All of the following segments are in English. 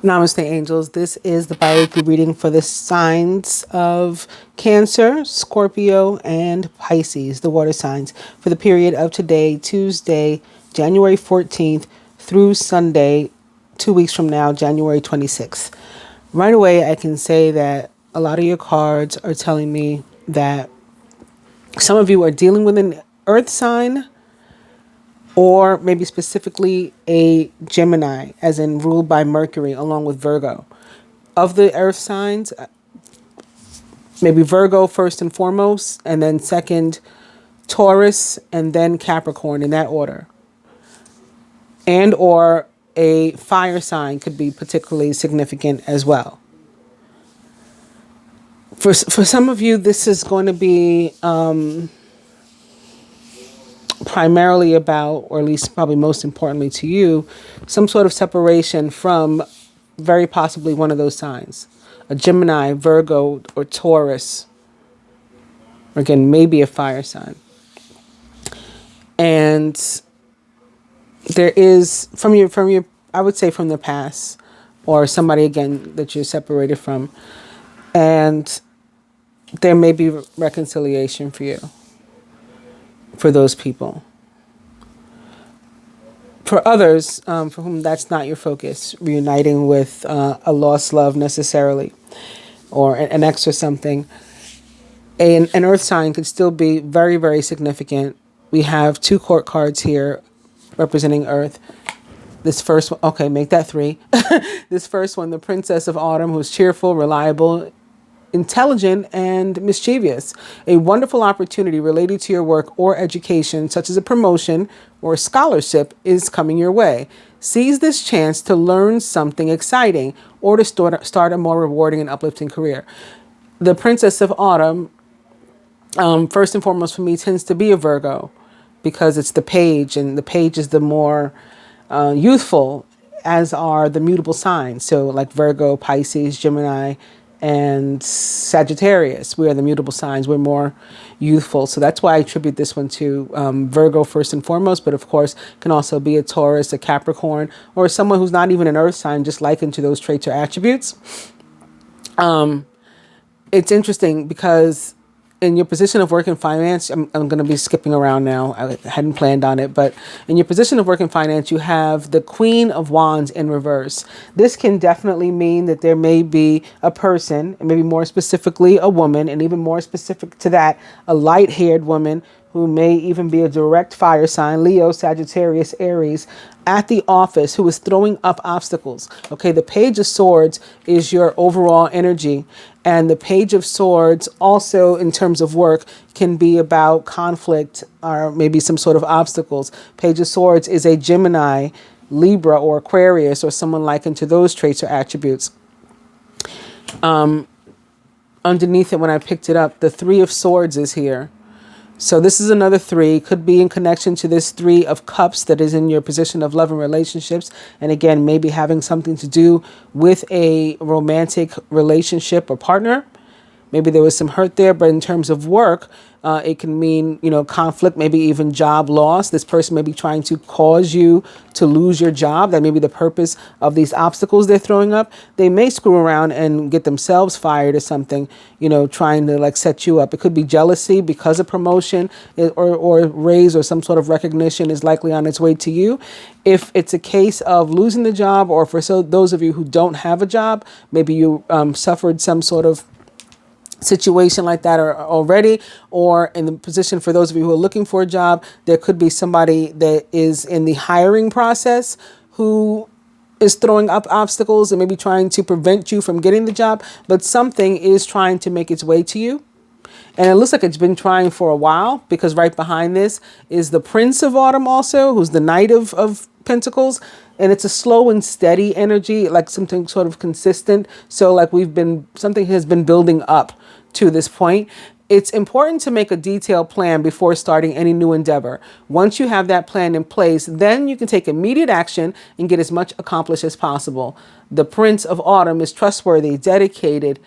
Namaste, angels. This is the biweekly reading for the signs of Cancer, Scorpio, and Pisces, the water signs, for the period of today, Tuesday, January 14th, through Sunday, 2 weeks from now, January 26th. Right away, I can say that a lot of your cards are telling me that some of you are dealing with an earth sign, or maybe specifically a Gemini, as in ruled by Mercury, along with Virgo. Of the earth signs, maybe Virgo first and foremost, and then second Taurus, and then Capricorn, in that order. And or a fire sign could be particularly significant as well. For some of you, this is going to be primarily about, or at least probably most importantly to you, some sort of separation from very possibly one of those signs. A Gemini, Virgo, or Taurus. Or again, maybe a fire sign. And there is, from your, I would say from the past, or somebody again that you're separated from, and there may be reconciliation for you, for those people. For others, for whom that's not your focus, reuniting with a lost love necessarily, or an ex or something, an earth sign could still be very, very significant. We have 2 court cards here representing earth. This first one, okay, make that 3. This first one, the Princess of Autumn, who's cheerful, reliable, intelligent, and mischievous. A wonderful opportunity related to your work or education, such as a promotion or a scholarship, is coming your way. Seize this chance to learn something exciting or to start a more rewarding and uplifting career. The Princess of Autumn, first and foremost for me, tends to be a Virgo, because it's the page, and the page is the more youthful, as are the mutable signs. So like Virgo, Pisces, Gemini, and Sagittarius, we are the mutable signs. We're more youthful. So that's why I attribute this one to Virgo first and foremost, but of course can also be a Taurus, a Capricorn, or someone who's not even an earth sign, just likened to those traits or attributes. It's interesting because in your position of work and finance, I'm going to be skipping around now. I hadn't planned on it, but in your position of work and finance, you have the Queen of Wands in reverse. This can definitely mean that there may be a person, and maybe more specifically a woman, and even more specific to that, a light-haired woman who may even be a direct fire sign, Leo, Sagittarius, Aries, at the office, who is throwing up obstacles. Okay, the Page of Swords is your overall energy. And the Page of Swords also, in terms of work, can be about conflict or maybe some sort of obstacles. Page of Swords is a Gemini, Libra, or Aquarius, or someone likened to those traits or attributes. Underneath it, when I picked it up, the 3 of Swords is here. So this is another 3, could be in connection to this 3 of Cups that is in your position of love and relationships. And again, maybe having something to do with a romantic relationship or partner. Maybe there was some hurt there, but in terms of work, it can mean, conflict, maybe even job loss. This person may be trying to cause you to lose your job. That may be the purpose of these obstacles they're throwing up. They may screw around and get themselves fired or something, trying to set you up. It could be jealousy because a promotion or raise or some sort of recognition is likely on its way to you. If it's a case of losing the job, or for those of you who don't have a job, maybe you suffered some sort of situation like that already, or in the position for those of you who are looking for a job, there could be somebody that is in the hiring process who is throwing up obstacles and maybe trying to prevent you from getting the job, but something is trying to make its way to you. And it looks like it's been trying for a while, because right behind this is the Prince of Autumn also, who's the Knight of Pentacles. And it's a slow and steady energy, like something sort of consistent. So like something has been building up to this point. It's important to make a detailed plan before starting any new endeavor. Once you have that plan in place, then you can take immediate action and get as much accomplished as possible. The Prince of Autumn is trustworthy, dedicated,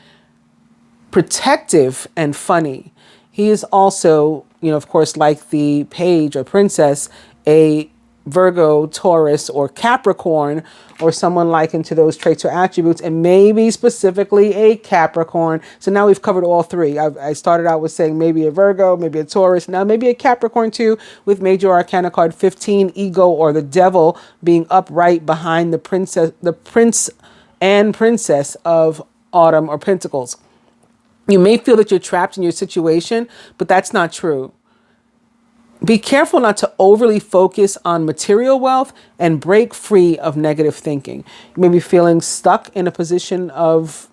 protective, and funny. He is also, of course, like the Page or Princess, a Virgo, Taurus, or Capricorn, or someone likened to those traits or attributes, and maybe specifically a Capricorn. So now we've covered all three. I started out with saying maybe a Virgo, maybe a Taurus, now maybe a Capricorn too, with Major Arcana card 15, Ego, or the Devil, being upright behind the Prince and Princess of Autumn or Pentacles. You may feel that you're trapped in your situation, but that's not true. Be careful not to overly focus on material wealth and break free of negative thinking. You may be feeling stuck in a position of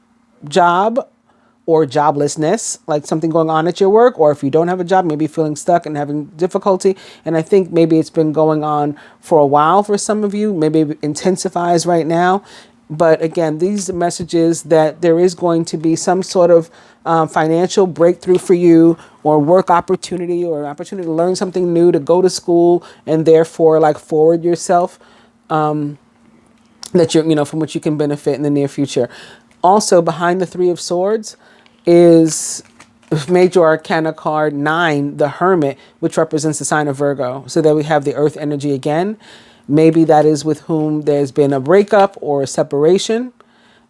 job or joblessness, like something going on at your work, or if you don't have a job, maybe feeling stuck and having difficulty. And I think maybe it's been going on for a while for some of you. Maybe it intensifies right now. But again, these messages that there is going to be some sort of financial breakthrough for you, or work opportunity, or opportunity to learn something new, to go to school, and therefore like forward yourself, that you're, from which you can benefit in the near future. Also, behind the Three of Swords is Major Arcana card 9, the Hermit, which represents the sign of Virgo. So there we have the earth energy again. Maybe that is with whom there's been a breakup or a separation.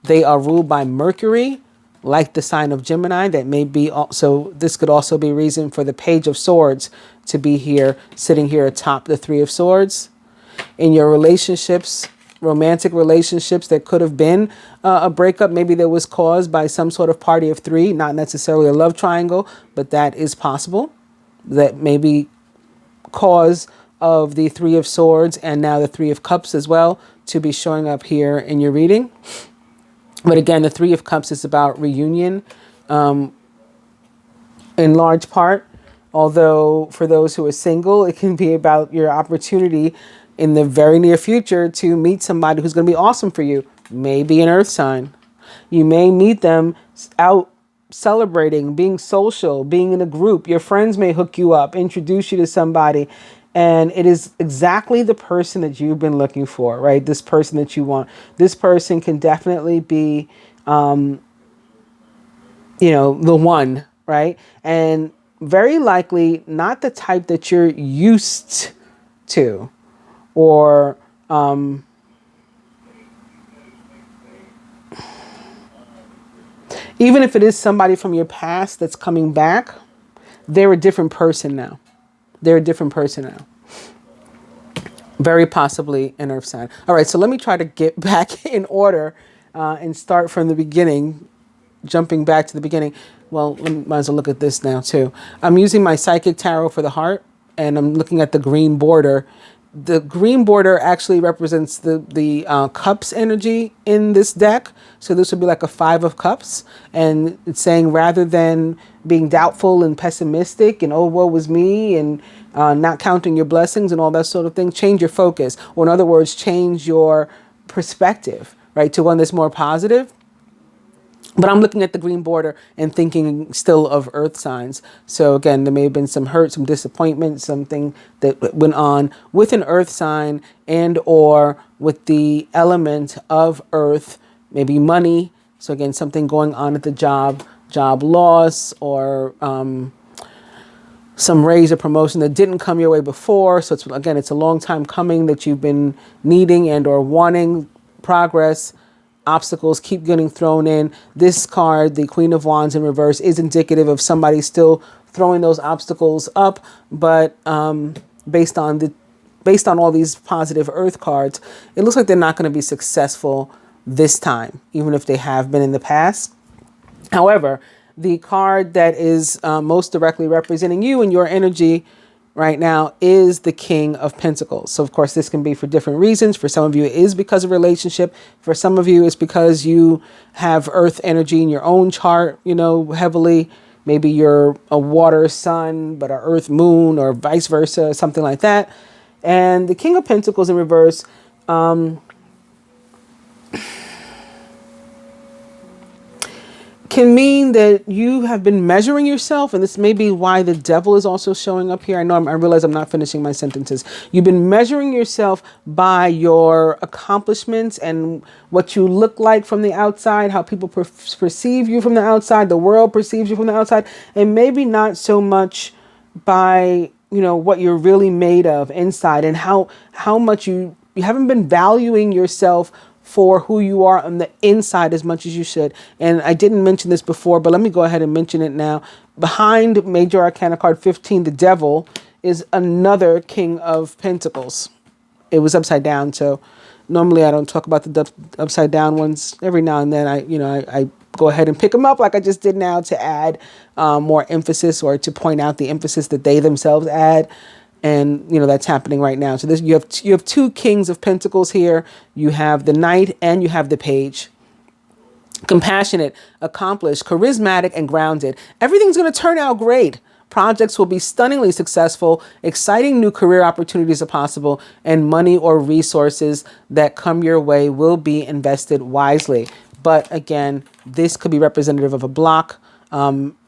They are ruled by Mercury, like the sign of Gemini. That may be also, this could also be reason for the Page of Swords to be here, sitting here atop the Three of Swords. In your relationships, romantic relationships, there could have been a breakup. Maybe that was caused by some sort of party of three, not necessarily a love triangle, but that is possible. That may be cause of the Three of Swords and now the Three of Cups as well to be showing up here in your reading. But again, the Three of Cups is about reunion in large part. Although for those who are single, it can be about your opportunity in the very near future to meet somebody who's going to be awesome for you. Maybe an earth sign. You may meet them out celebrating, being social, being in a group. Your friends may hook you up, introduce you to somebody. And it is exactly the person that you've been looking for, right? This person that you want. This person can definitely be, the one, right? And very likely not the type that you're used to, or even if it is somebody from your past that's coming back, they're a different person now. They're a different person now. Very possibly an earth sign. All right, so let me try to get back in order and start from the beginning, jumping back to the beginning. Well, might as well look at this now too. I'm using my Psychic Tarot for the heart, and I'm looking at the green border. The green border actually represents the cups energy in this deck. So this would be like a 5 of cups. And it's saying rather than being doubtful and pessimistic and, oh, woe was me, and not counting your blessings and all that sort of thing, change your focus. Or in other words, change your perspective, right, to one that's more positive. But I'm looking at the green border and thinking still of earth signs. So again, there may have been some hurt, some disappointment, something that went on with an earth sign and or with the element of earth, maybe money. So again, something going on at the job loss, or some raise or promotion that didn't come your way before. So it's a long time coming that you've been needing and or wanting progress. Obstacles keep getting thrown in. This card, the Queen of Wands in reverse, is indicative of somebody still throwing those obstacles up. But based on all these positive earth cards, it looks like they're not going to be successful this time, even if they have been in the past. However, the card that is most directly representing you and your energy right now is the King of Pentacles. So of course, this can be for different reasons. For some of you, it is because of relationship. For some of you, it's because you have earth energy in your own chart, heavily. Maybe you're a water sun, but an earth moon, or vice versa, something like that. And the King of Pentacles in reverse, can mean that you have been measuring yourself, and this may be why the Devil is also showing up here. I realize I'm not finishing my sentences. You've been measuring yourself by your accomplishments and what you look like from the outside, how people perceive you from the outside, the world perceives you from the outside, and maybe not so much by what you're really made of inside, and how much you haven't been valuing yourself for who you are on the inside as much as you should. And I didn't mention this before, but let me go ahead and mention it now. Behind Major Arcana card 15, the Devil, is another King of Pentacles. It was upside down, so normally I don't talk about the upside down ones. Every now and then I go ahead and pick them up like I just did now to add more emphasis, or to point out the emphasis that they themselves add. And, that's happening right now. So you have two Kings of Pentacles here. You have the Knight and you have the Page. Compassionate, accomplished, charismatic, and grounded. Everything's going to turn out great. Projects will be stunningly successful. Exciting new career opportunities are possible. And money or resources that come your way will be invested wisely. But again, this could be representative of a block.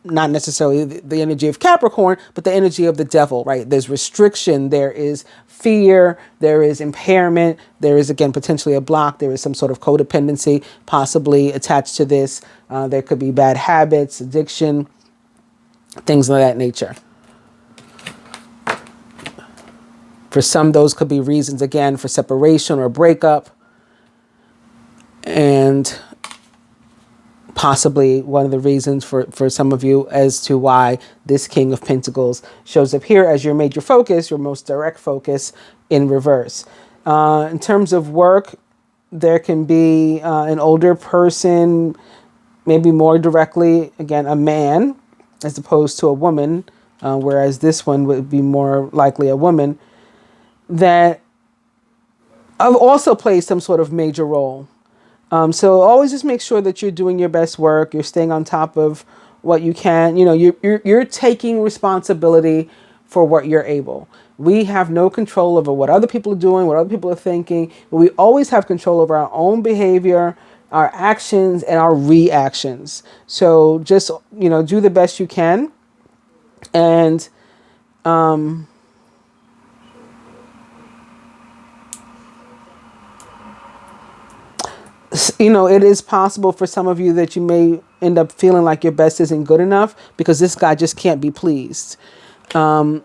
Not necessarily the energy of Capricorn, but the energy of the Devil, right? There's restriction, there is fear, there is impairment, there is, again, potentially a block, there is some sort of codependency possibly attached to this. There could be bad habits, addiction, things of that nature. For some, those could be reasons, again, for separation or breakup. And possibly one of the reasons for some of you as to why this King of Pentacles shows up here as your major focus, your most direct focus, in reverse. In terms of work, there can be an older person, maybe more directly, again, a man, as opposed to a woman, whereas this one would be more likely a woman, that also plays some sort of major role. So always just make sure that you're doing your best work. You're staying on top of what you can. You're taking responsibility for what you're able. We have no control over what other people are doing, what other people are thinking. But we always have control over our own behavior, our actions, and our reactions. So just, do the best you can. And, it is possible for some of you that you may end up feeling like your best isn't good enough because this guy just can't be pleased. And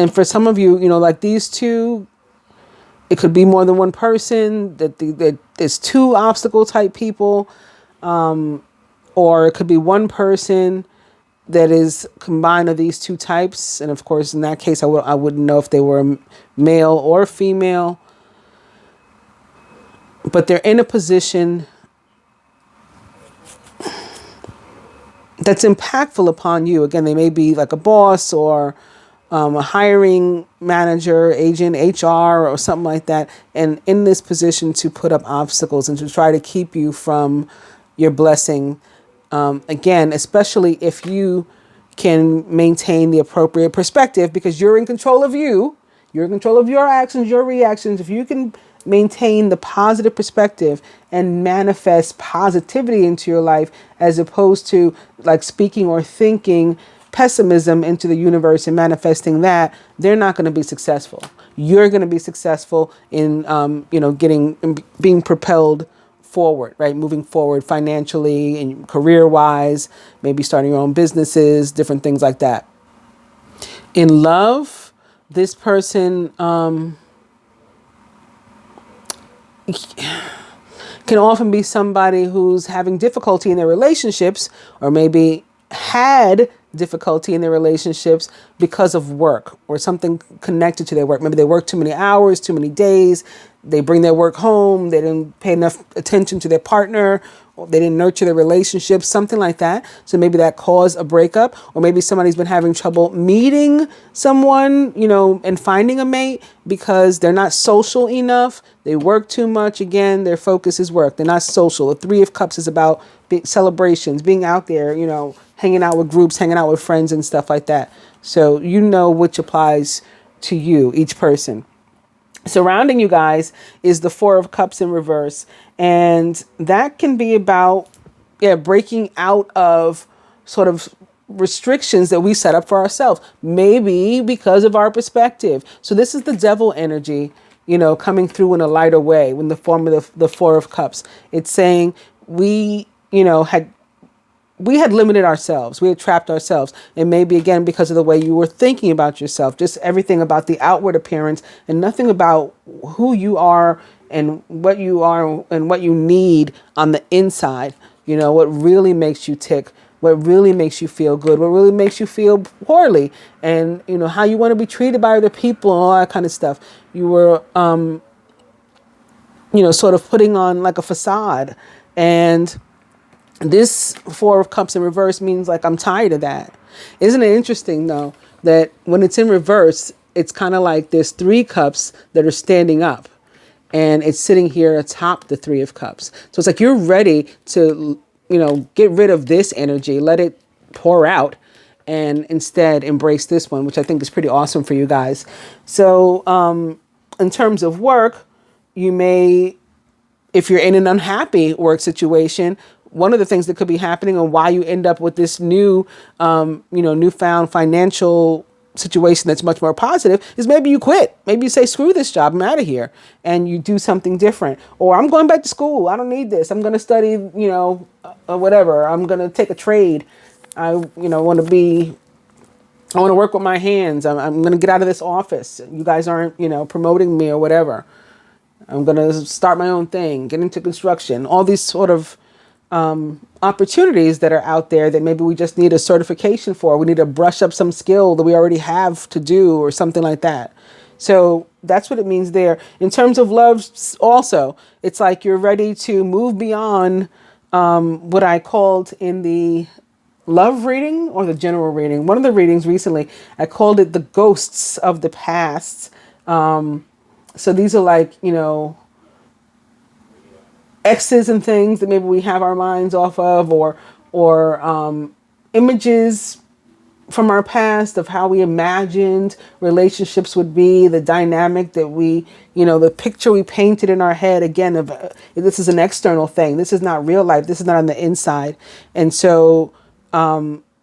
for some of you, like these two, it could be more than one person, that there's two obstacle type people, or it could be one person that is combined of these two types. And of course, in that case, I wouldn't know if they were male or female. But they're in a position that's impactful upon you. Again, they may be like a boss or a hiring manager, agent, HR, or something like that. And in this position to put up obstacles and to try to keep you from your blessing. Again, especially if you can maintain the appropriate perspective, because you're in control of you. You're in control of your actions, your reactions. If you can maintain the positive perspective and manifest positivity into your life, as opposed to like speaking or thinking pessimism into the universe and manifesting that, they're not going to be successful. You're going to be successful in, being propelled forward, right? Moving forward financially and career wise, maybe starting your own businesses, different things like that. In love, this person, can often be somebody who's having difficulty in their relationships, or maybe had difficulty in their relationships because of work or something connected to their work. Maybe they work too many hours, too many days. They bring their work home. They didn't pay enough attention to their partner. Or they didn't nurture their relationship, something like that. So maybe that caused a breakup, or maybe somebody's been having trouble meeting someone, and finding a mate because they're not social enough. They work too much. Again, their focus is work. They're not social. The Three of Cups is about celebrations, being out there, hanging out with groups, hanging out with friends and stuff like that. So which applies to you, each person. Surrounding you guys is the Four of Cups in reverse. And that can be about, breaking out of sort of restrictions that we set up for ourselves, maybe because of our perspective. So this is the Devil energy, coming through in a lighter way in the form of the Four of Cups. It's saying we we had limited ourselves. We had trapped ourselves. And maybe, again, because of the way you were thinking about yourself, just everything about the outward appearance and nothing about who you are and what you are and what you need on the inside. You know, what really makes you tick, what really makes you feel good, what really makes you feel poorly, and, you know, how you want to be treated by other people and all that kind of stuff. You were, you know, sort of putting on like a facade. And this Four of Cups in reverse means like, I'm tired of that. Isn't it interesting though, that when it's in reverse, it's kind of like there's 3 cups that are standing up and it's sitting here atop the 3 of Cups. So it's like, you're ready to, you know, get rid of this energy, let it pour out, and instead embrace this one, which I think is pretty awesome for you guys. So, in terms of work, you may, if you're in an unhappy work situation, one of the things that could be happening and why you end up with this new, you know, newfound financial situation that's much more positive is maybe you quit. Maybe you say, screw this job, I'm out of here. And you do something different. Or I'm going back to school. I don't need this. I'm going to study, you know, whatever. I'm going to take a trade. I want to work with my hands. I'm going to get out of this office. You guys aren't, you know, promoting me or whatever. I'm going to start my own thing, get into construction, all these sort of opportunities that are out there that maybe we just need a certification for. We need to brush up some skill that we already have to do or something like that. So that's what it means there. In terms of love also, it's like you're ready to move beyond what I called in the love reading or the general reading. One of the readings recently, I called it the ghosts of the past. So these are like, you know, exes and things that maybe we have our minds off of, or images from our past of how we imagined relationships would be, the dynamic that we, you know, the picture we painted in our head, again, of this is an external thing. This is not real life. This is not on the inside. And so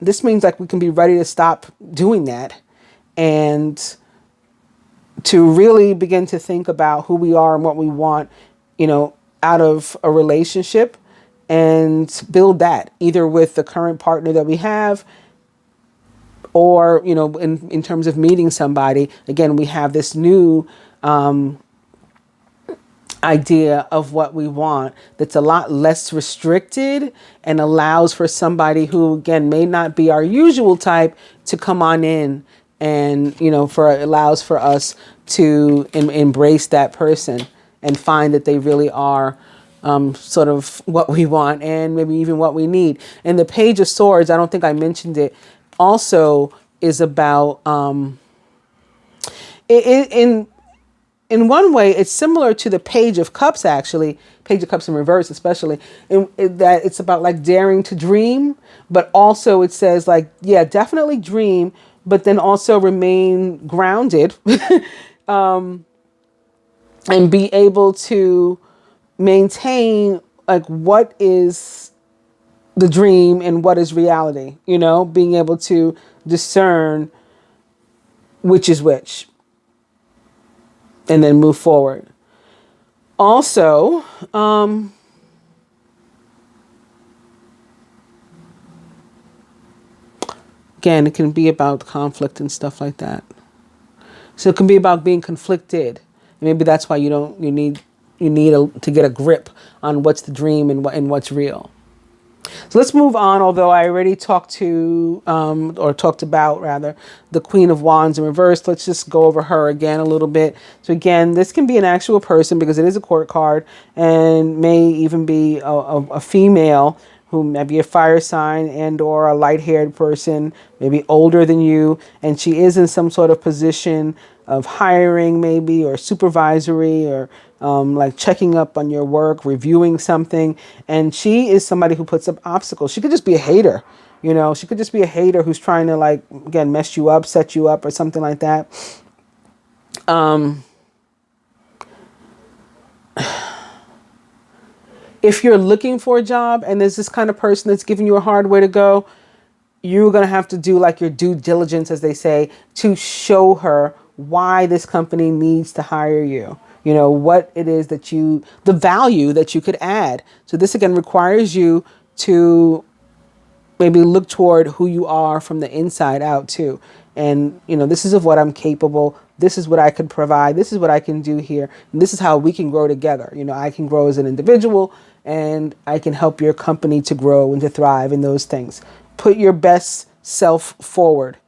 this means like we can be ready to stop doing that and to really begin to think about who we are and what we want, you know, out of a relationship, and build that either with the current partner that we have, or, you know, in terms of meeting somebody. Again, we have this new idea of what we want that's a lot less restricted and allows for somebody who, again, may not be our usual type to come on in, and, you know, allows for us to embrace that person and find that they really are sort of what we want and maybe even what we need. And the Page of Swords, I don't think I mentioned it, also is about, in one way, it's similar to the Page of Cups, actually, Page of Cups in reverse, especially, in that it's about like daring to dream, but also it says like, yeah, definitely dream, but then also remain grounded and be able to maintain like what is the dream and what is reality, you know, being able to discern which is which and then move forward. Also, again, it can be about conflict and stuff like that. So it can be about being conflicted. Maybe that's why you need to get a grip on what's the dream and what's real. So let's move on. Although I already talked about the Queen of Wands in reverse. Let's just go over her again a little bit. So again, this can be an actual person because it is a court card, and may even be a female who may be a fire sign and or a light-haired person, maybe older than you, and she is in some sort of position of hiring maybe, or supervisory, or like checking up on your work, reviewing something. And she is somebody who puts up obstacles. She could just be a hater, you know, she could just be a hater who's trying to, like, again, mess you up, set you up, or something like that. If you're looking for a job and there's this kind of person that's giving you a hard way to go, you're going to have to do like your due diligence, as they say, to show her why this company needs to hire you. You know, what it is that the value that you could add. So this again requires you to maybe look toward who you are from the inside out too. And, this is of what I'm capable. This is what I could provide. This is what I can do here. And this is how we can grow together. I can grow as an individual, and I can help your company to grow and to thrive in those things. Put your best self forward.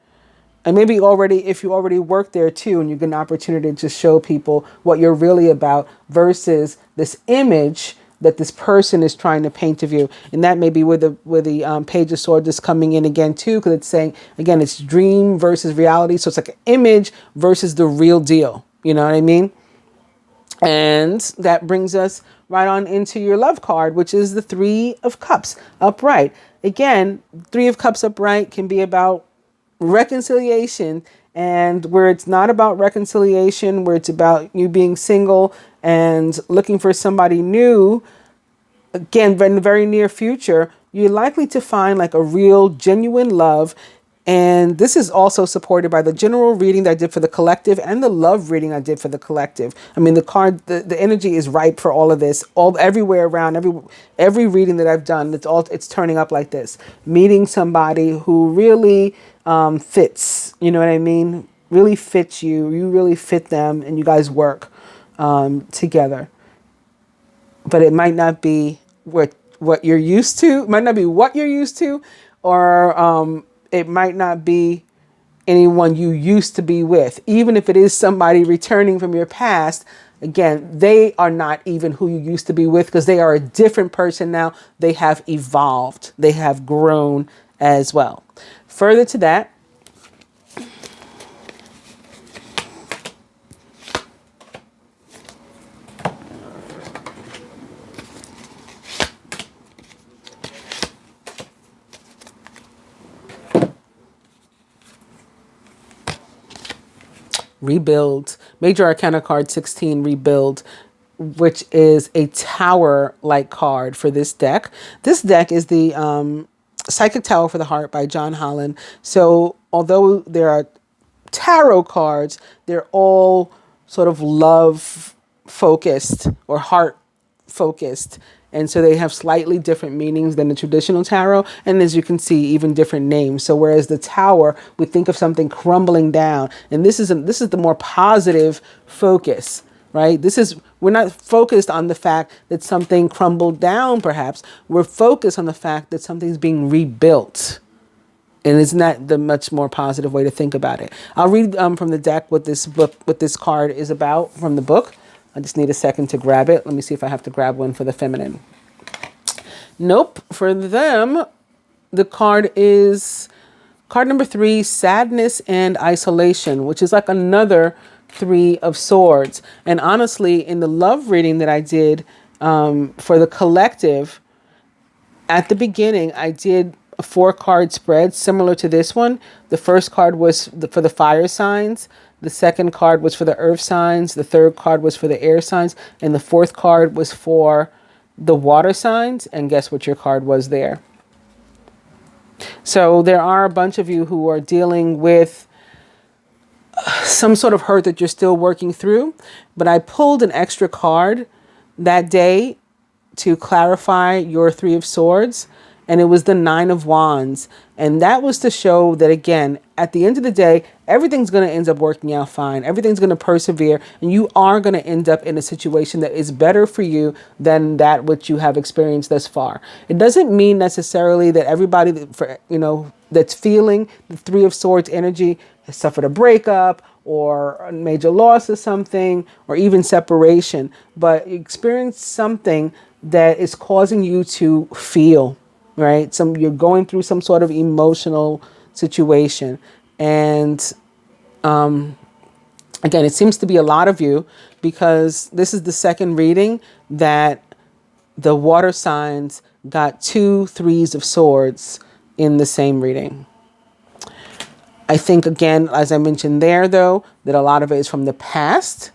And maybe if you already work there too, and you get an opportunity to show people what you're really about versus this image that this person is trying to paint of you. And that may be where the Page of Swords is coming in again too, because it's saying, again, it's dream versus reality. So it's like an image versus the real deal. You know what I mean? And that brings us right on into your love card, which is the Three of Cups upright. Again, Three of Cups upright can be about reconciliation, and where it's not about reconciliation, where it's about you being single and looking for somebody new, again, in the very near future, you're likely to find like a real genuine love. And this is also supported by the general reading that I did for the collective and the love reading I did for the collective. I mean, the energy is ripe for all of this, everywhere around, every reading that I've done. It's turning up like this. Meeting somebody who really fits, you know what I mean? Really fits you. You really fit them, and you guys work together. But it might not be what you're used to. It might not be what you're used to, or it might not be anyone you used to be with. Even if it is somebody returning from your past, again, they are not even who you used to be with, because they are a different person now. They have evolved. They have grown as well. Further to that, Rebuild. Major Arcana card 16, Rebuild, which is a tower-like card for this deck. This deck is the Psychic Tower for the Heart by John Holland. So although there are tarot cards, they're all sort of love-focused or heart-focused. And so they have slightly different meanings than the traditional tarot. And as you can see, even different names. So whereas the tower, we think of something crumbling down. And this is the more positive focus, right? We're not focused on the fact that something crumbled down, perhaps. We're focused on the fact that something's being rebuilt. And isn't that the much more positive way to think about it? I'll read from the deck what this card is about from the book. I just need a second to grab it. Let me see if I have to grab one for the feminine. Nope. For them, the card is card number 3, Sadness and Isolation, which is like another Three of Swords. And honestly, in the love reading that I did for the collective, at the beginning, I did a 4-card spread similar to this one. The first card was for the fire signs. The second card was for the earth signs. The third card was for the air signs. And the fourth card was for the water signs. And guess what your card was there? So there are a bunch of you who are dealing with some sort of hurt that you're still working through. But I pulled an extra card that day to clarify your Three of Swords. And it was the 9 of Wands. And that was to show that, again, at the end of the day, everything's going to end up working out fine. Everything's going to persevere. And you are going to end up in a situation that is better for you than that which you have experienced thus far. It doesn't mean necessarily that everybody that's feeling the Three of Swords energy has suffered a breakup or a major loss of something or even separation. But you experience something that is causing you to feel. Right? You're going through some sort of emotional situation. And again, it seems to be a lot of you, because this is the second reading that the water signs got 2 Threes of Swords in the same reading. I think, again, as I mentioned there, though, that a lot of it is from the past.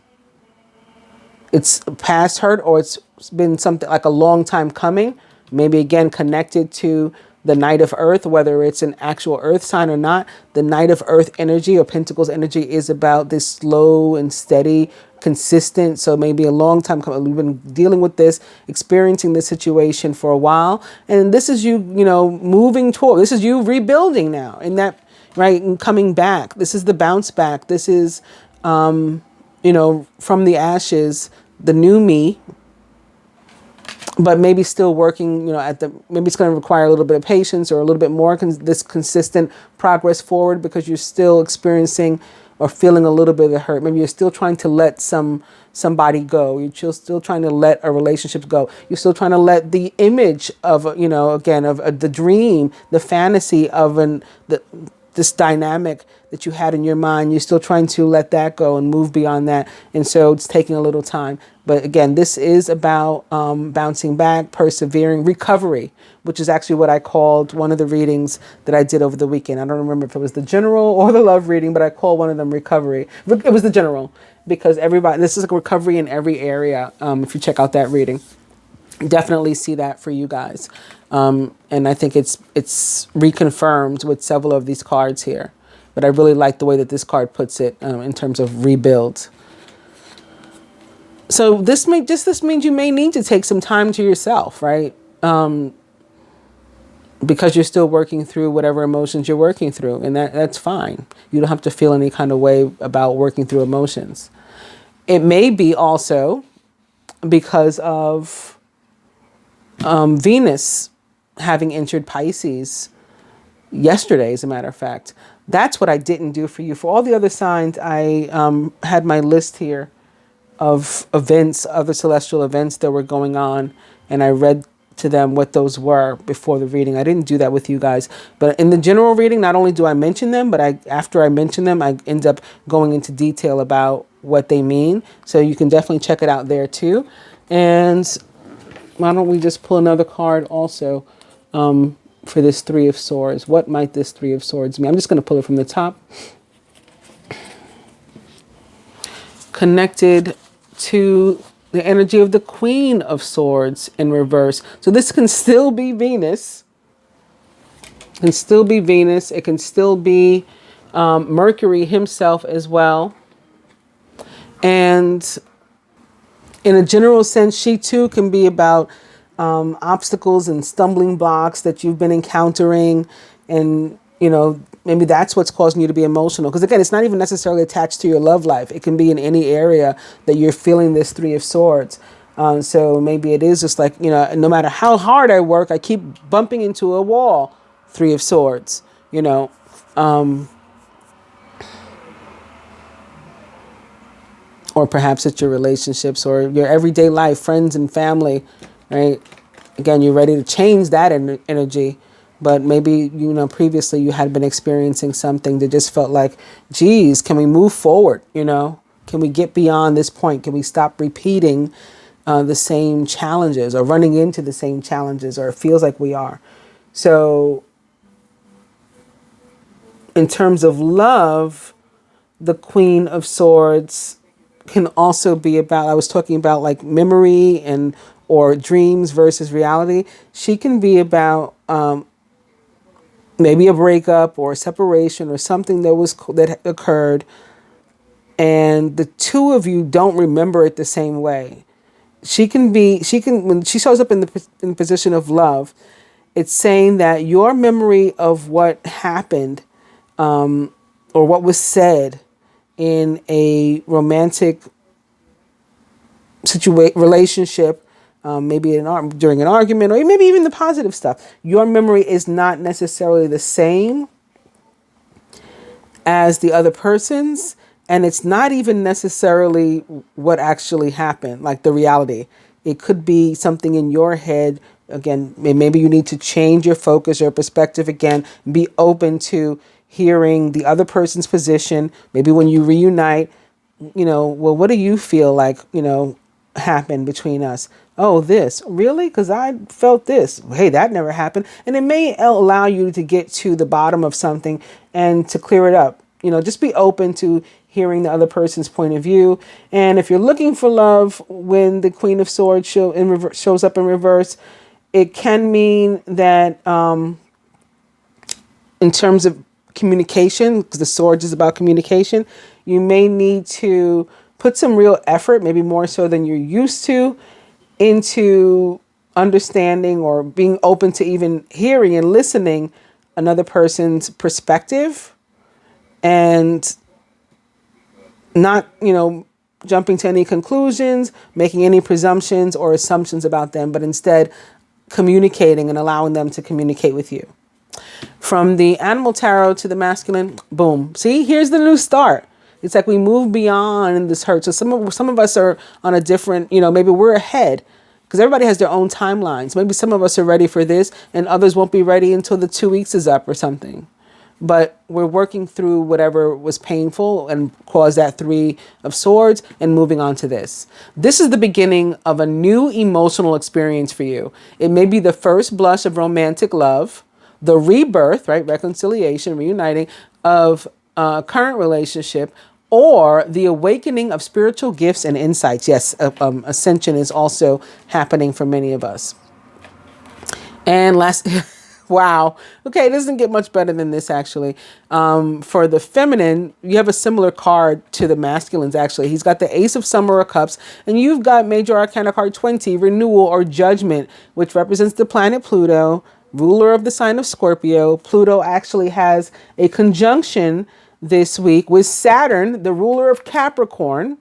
It's past hurt, or it's been something like a long time coming. Maybe, again, connected to the Knight of Earth, whether it's an actual Earth sign or not. The Knight of Earth energy or Pentacles energy is about this slow and steady, consistent. So maybe a long time coming. We've been dealing with this, experiencing this situation for a while. And this is you, moving toward, this is you rebuilding now in that, right? And coming back. This is the bounce back. This is, from the ashes, the new me, but maybe still working, maybe it's going to require a little bit of patience or a little bit more this consistent progress forward, because you're still experiencing or feeling a little bit of hurt. Maybe you're still trying to let somebody go. You're still trying to let a relationship go. You're still trying to let the image of, of the dream, the fantasy of this dynamic that you had in your mind. You're still trying to let that go and move beyond that. And so it's taking a little time. But again, this is about bouncing back, persevering, recovery, which is actually what I called one of the readings that I did over the weekend. I don't remember if it was the general or the love reading, but I called one of them recovery. It was the general, because this is a recovery in every area. If you check out that reading, definitely see that for you guys. And I think it's reconfirmed with several of these cards here. But I really like the way that this card puts it in terms of rebuild. So this means you may need to take some time to yourself, right? Because you're still working through whatever emotions you're working through. And that's fine. You don't have to feel any kind of way about working through emotions. It may be also because of Venus having entered Pisces yesterday, as a matter of fact. That's what I didn't do for you. For all the other signs, I had my list here of events, other celestial events that were going on, and I read to them what those were before the reading. I didn't do that with you guys. But in the general reading, not only do I mention them, but after I mention them, I end up going into detail about what they mean. So you can definitely check it out there too. And why don't we just pull another card also for this Three of Swords? What might this Three of Swords mean? I'm just going to pull it from the top. Connected to the energy of the Queen of Swords in reverse. So this can still be Venus. It can still be Venus. It can still be Mercury himself as well. And in a general sense, she too can be about obstacles and stumbling blocks that you've been encountering. And, maybe that's what's causing you to be emotional. Because again, it's not even necessarily attached to your love life. It can be in any area that you're feeling this Three of Swords. So maybe it is just like, no matter how hard I work, I keep bumping into a wall. Three of Swords, or perhaps it's your relationships or your everyday life, friends and family, right? Again, you're ready to change that energy. But maybe, previously you had been experiencing something that just felt like, geez, can we move forward? Can we get beyond this point? Can we stop repeating the same challenges or running into the same challenges, or it feels like we are? So in terms of love, the Queen of Swords can also be about, I was talking about like memory or dreams versus reality. She can be about maybe a breakup or a separation or something that occurred, and the two of you don't remember it the same way. She can when she shows up in the position of love, it's saying that your memory of what happened or what was said in a romantic relationship, maybe during an argument, or maybe even the positive stuff. Your memory is not necessarily the same as the other person's, and it's not even necessarily what actually happened, like the reality. It could be something in your head. Again, maybe you need to change your focus or perspective again, be open to hearing the other person's position. Maybe when you reunite, well, what do you feel like, happened between us? Oh, this really? Because I felt this. Hey, that never happened. And it may allow you to get to the bottom of something and to clear it up. Just be open to hearing the other person's point of view. And if you're looking for love, when the Queen of Swords shows up in reverse, it can mean that in terms of communication, because the Swords is about communication, you may need to put some real effort, maybe more so than you're used to, into understanding or being open to even hearing and listening another person's perspective, and not, jumping to any conclusions, making any presumptions or assumptions about them, but instead communicating and allowing them to communicate with you. From the animal tarot to the masculine, boom. See, here's the new start. It's like we move beyond this hurt. So some of us are on a different, maybe we're ahead because everybody has their own timelines. Maybe some of us are ready for this and others won't be ready until the 2 weeks is up or something. But we're working through whatever was painful and caused that 3 of Swords and moving on to this. This is the beginning of a new emotional experience for you. It may be the first blush of romantic love, the rebirth, right? Reconciliation, reuniting of a current relationship, or the awakening of spiritual gifts and insights. Yes, ascension is also happening for many of us. And last... Wow. Okay, it doesn't get much better than this, actually. For the feminine, you have a similar card to the masculines, actually. He's got the Ace of Summer of Cups, and you've got Major Arcana card 20, Renewal or Judgment, which represents the planet Pluto, ruler of the sign of Scorpio. Pluto actually has a conjunction this week with Saturn, the ruler of Capricorn,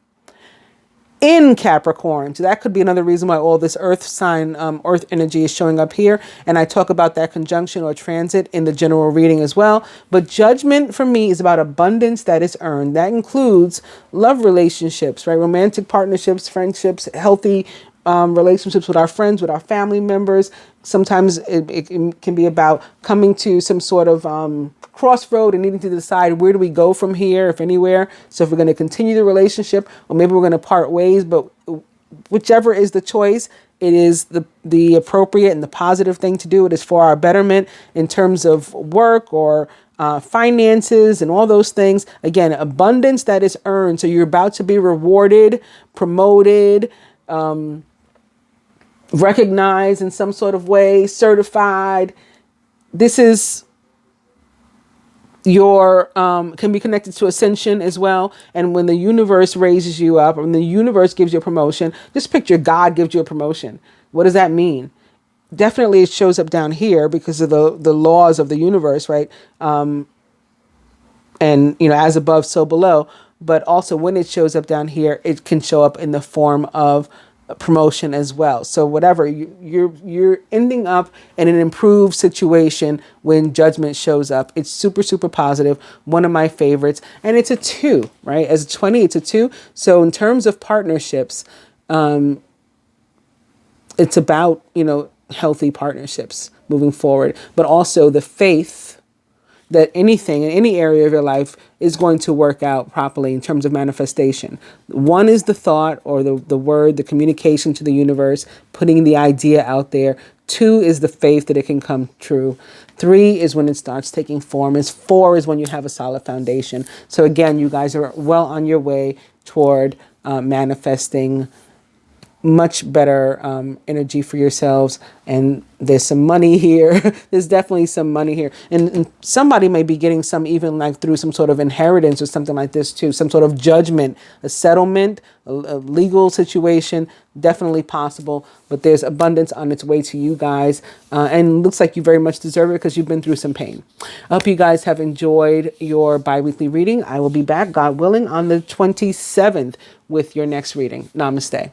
in Capricorn. So that could be another reason why all this earth sign, earth energy is showing up here. And I talk about that conjunction or transit in the general reading as well. But judgment for me is about abundance that is earned. That includes love relationships, right? Romantic partnerships, friendships, healthy relationships with our friends, with our family members. Sometimes it can be about coming to some sort of crossroad and needing to decide, where do we go from here, if anywhere. So if we're going to continue the relationship, or maybe we're going to part ways, but whichever is the choice, it is the appropriate and the positive thing to do. It is for our betterment in terms of work or finances and all those things. Again, abundance that is earned. So you're about to be rewarded, promoted, recognized in some sort of way, certified. This is your can be connected to ascension as well. And when the universe raises you up, or when the universe gives you a promotion, just picture God gives you a promotion. What does that mean? Definitely it shows up down here because of the laws of the universe, right? And as above, so below. But also when it shows up down here, it can show up in the form of promotion as well. So whatever, you're ending up in an improved situation when judgment shows up. It's super, super positive. One of my favorites. And it's a 2, right? As a 20, it's a 2. So in terms of partnerships, it's about, healthy partnerships moving forward, but also the faith that anything in any area of your life is going to work out properly in terms of manifestation. 1 is the thought or the word, the communication to the universe, putting the idea out there. 2 is the faith that it can come true. 3 is when it starts taking form. 4 is when you have a solid foundation. So again, you guys are well on your way toward manifesting much better energy for yourselves. And there's some money here. There's definitely some money here. And somebody may be getting some, even like through some sort of inheritance or something like this too. Some sort of judgment, a settlement, a legal situation, definitely possible. But there's abundance on its way to you guys. And looks like you very much deserve it because you've been through some pain. I hope you guys have enjoyed your bi-weekly reading. I will be back, God willing, on the 27th with your next reading. Namaste.